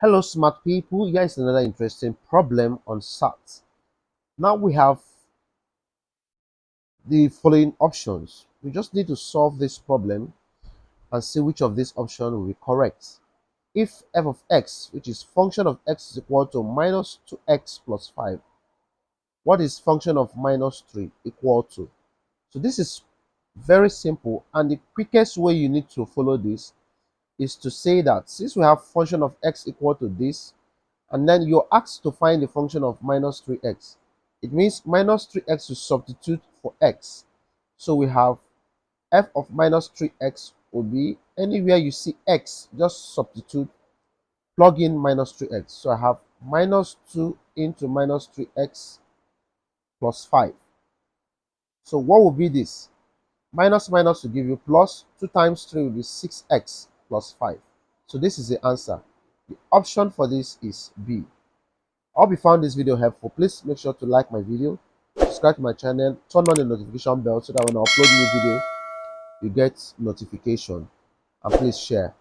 Hello smart people, here is another interesting problem on SAT. Now we have the following options. We just need to solve this problem and see which of these options will be correct. If f of x, which is function of x, is equal to minus 2x plus 5, what is function of minus 3 equal to? So this is very simple, and the quickest way you need to follow this is to say that since we have function of x equal to this, and then you're asked to find the function of minus 3x. It means minus 3x to substitute for x. So we have f of minus 3x will be anywhere you see x, just substitute, plug in minus 3x. So I have minus 2 into minus 3x plus 5. So what will be this? Minus minus will give you plus. 2 times 3 will be 6x plus 5. So this is the answer. The option for this is B. I hope you found this video helpful. Please make sure to like my video, subscribe to my channel, turn on the notification bell so that when I upload new video, you get notification, and please share.